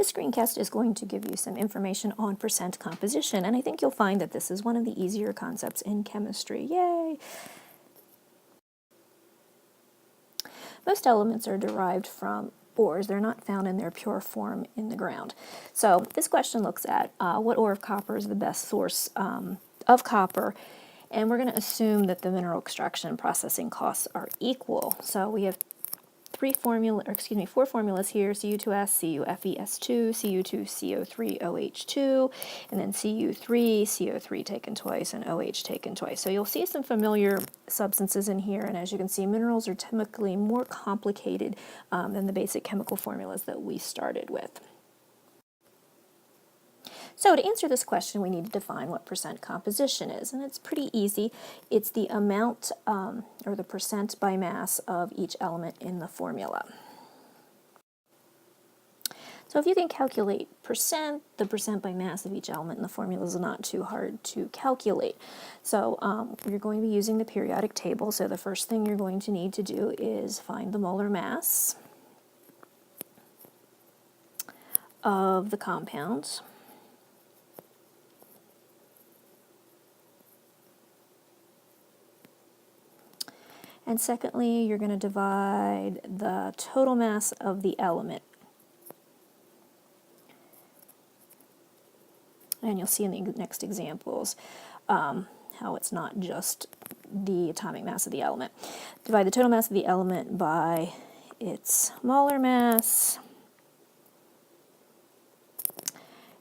This screencast is going to give you some information on percent composition, and I think you'll find that this is one of the easier concepts in chemistry. Yay! Most elements are derived from ores. They're not found in their pure form in the ground. So this question looks at what ore of copper is the best source of copper, and we're going to assume that the mineral extraction and processing costs are equal. So we have four formulas here: Cu2S, CuFeS2, Cu2CO3, OH2, and then Cu3, CO3 taken twice, and OH taken twice. So you'll see some familiar substances in here, and as you can see, minerals are typically more complicated than the basic chemical formulas that we started with. So to answer this question, we need to define what percent composition is, and it's pretty easy. It's the amount, or the percent by mass of each element in the formula. So if you can calculate the percent by mass of each element in the formula is not too hard to calculate. So you're going to be using the periodic table, so the first thing you're going to need to do is find the molar mass of the compound. And secondly, you're going to divide the total mass of the element. And you'll see in the next examples how it's not just the atomic mass of the element. Divide the total mass of the element by its molar mass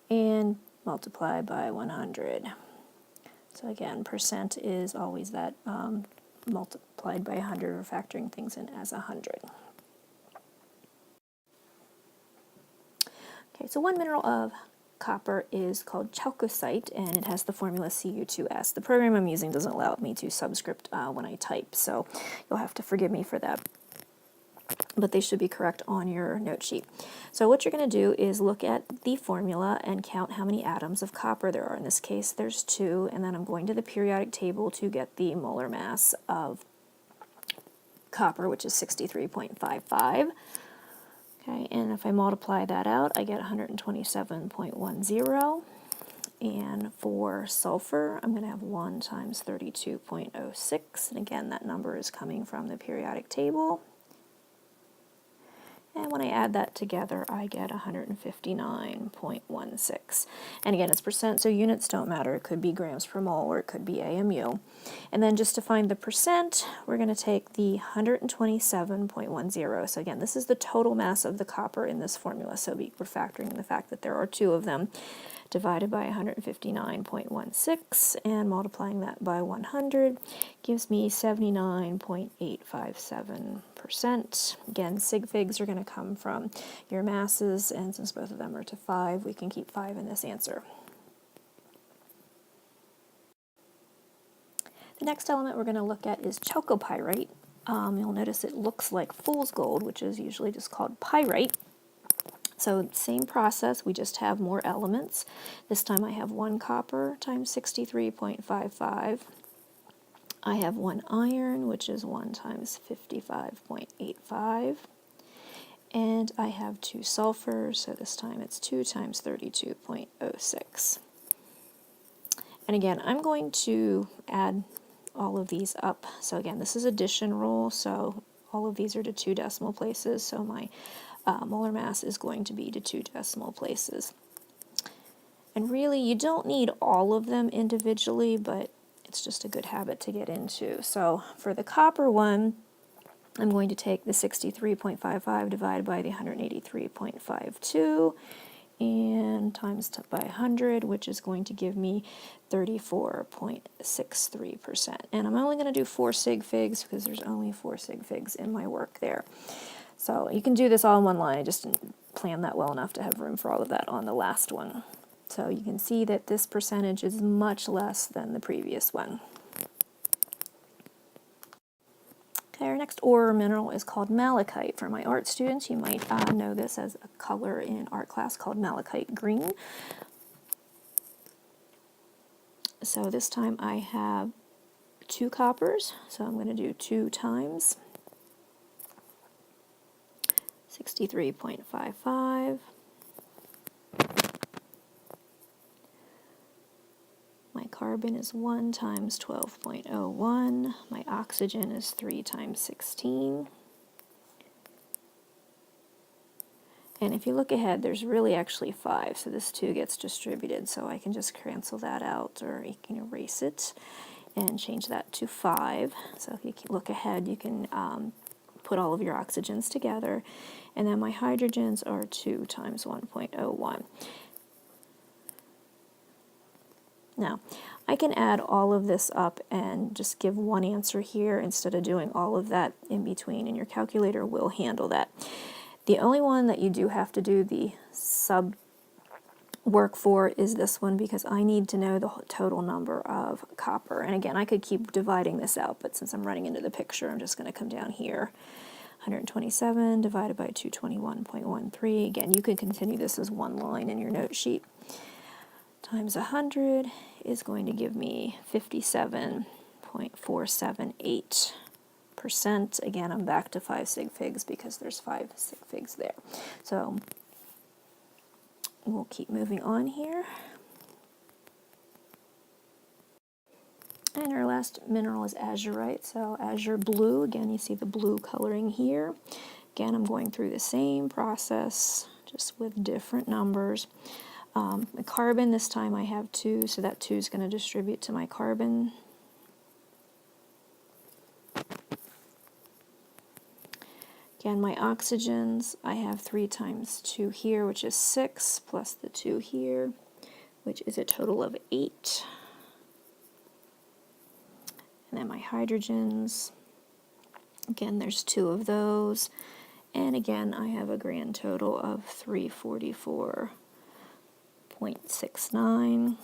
and multiply by 100. So again, percent is always that multiplied by 100, or factoring things in as 100. Okay, so one mineral of copper is called chalcocite, and it has the formula Cu2S. The program I'm using doesn't allow me to subscript when I type, so you'll have to forgive me for that. But they should be correct on your note sheet. So what you're going to do is look at the formula and count how many atoms of copper there are. In this case, there's 2, and then I'm going to the periodic table to get the molar mass of copper, which is 63.55. Okay, and if I multiply that out, I get 127.10. And for sulfur, I'm going to have 1 times 32.06. And again, that number is coming from the periodic table. And when I add that together, I get 159.16. And again, it's percent, so units don't matter. It could be grams per mole, or it could be AMU. And then just to find the percent, we're going to take the 127.10. So again, this is the total mass of the copper in this formula. So we're factoring in the fact that there are 2 of them, divided by 159.16, and multiplying that by 100 gives me 79.857%. Again, sig figs are going to come from your masses, and since both of them are to 5, we can keep 5 in this answer. The next element we're going to look at is chalcopyrite. You'll notice it looks like fool's gold, which is usually just called pyrite. So same process, we just have more elements. This time I have 1 copper times 63.55. I have 1 iron, which is 1 times 55.85. And I have 2 sulfur, so this time it's 2 times 32.06. And again, I'm going to add all of these up. So again, this is addition rule, so all of these are to 2 decimal places, so my molar mass is going to be to 2 decimal places. And really, you don't need all of them individually, but it's just a good habit to get into. So for the copper one, I'm going to take the 63.55 divided by the 183.52 and times by 100, which is going to give me 34.63%. And I'm only going to do 4 sig figs because there's only 4 sig figs in my work there. So you can do this all in one line. I just didn't plan that well enough to have room for all of that on the last one. So you can see that this percentage is much less than the previous one. Okay, our next ore mineral is called malachite. For my art students, you might know this as a color in art class called malachite green. So this time I have 2 coppers, so I'm going to do 2 times 63.55 carbon is 1 times 12.01. My oxygen is 3 times 16. And if you look ahead, there's really actually 5, so this 2 gets distributed, so I can just cancel that out, or you can erase it and change that to 5. So if you look ahead, you can put all of your oxygens together, and then my hydrogens are 2 times 1.01. Now, I can add all of this up and just give one answer here instead of doing all of that in between, and your calculator will handle that. The only one that you do have to do the sub work for is this one, because I need to know the total number of copper. And again, I could keep dividing this out, but since I'm running into the picture, I'm just going to come down here. 127 divided by 221.13. Again, you could continue this as one line in your note sheet. Times 100 is going to give me 57.478%. Again, I'm back to 5 sig figs because there's 5 sig figs there. So we'll keep moving on here. And our last mineral is azurite. So azure blue, again, you see the blue coloring here. Again, I'm going through the same process, just with different numbers. The carbon, this time I have 2, so that 2 is going to distribute to my carbon. Again, my oxygens, I have 3 times 2 here, which is 6, plus the 2 here, which is a total of 8. And then my hydrogens, again, there's 2 of those. And again, I have a grand total of 344.69.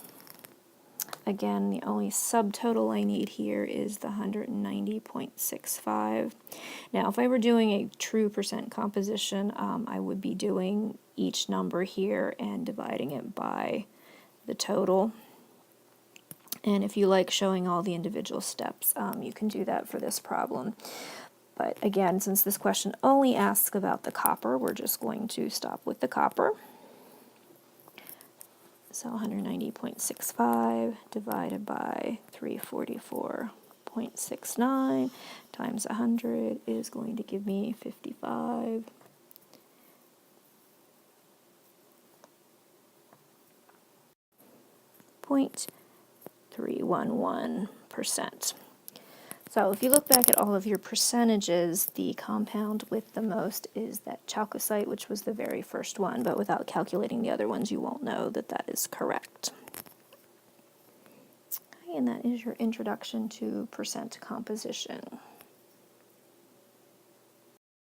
Again, the only subtotal I need here is the 190.65. Now, if I were doing a true percent composition, I would be doing each number here and dividing it by the total. And if you like showing all the individual steps, you can do that for this problem. But again, since this question only asks about the copper, we're just going to stop with the copper. So 190.65 divided by 344.69 times 100 is going to give me 55.311%. So if you look back at all of your percentages, the compound with the most is that chalcocite, which was the very first one, but without calculating the other ones, you won't know that that is correct. Okay, and that is your introduction to percent composition.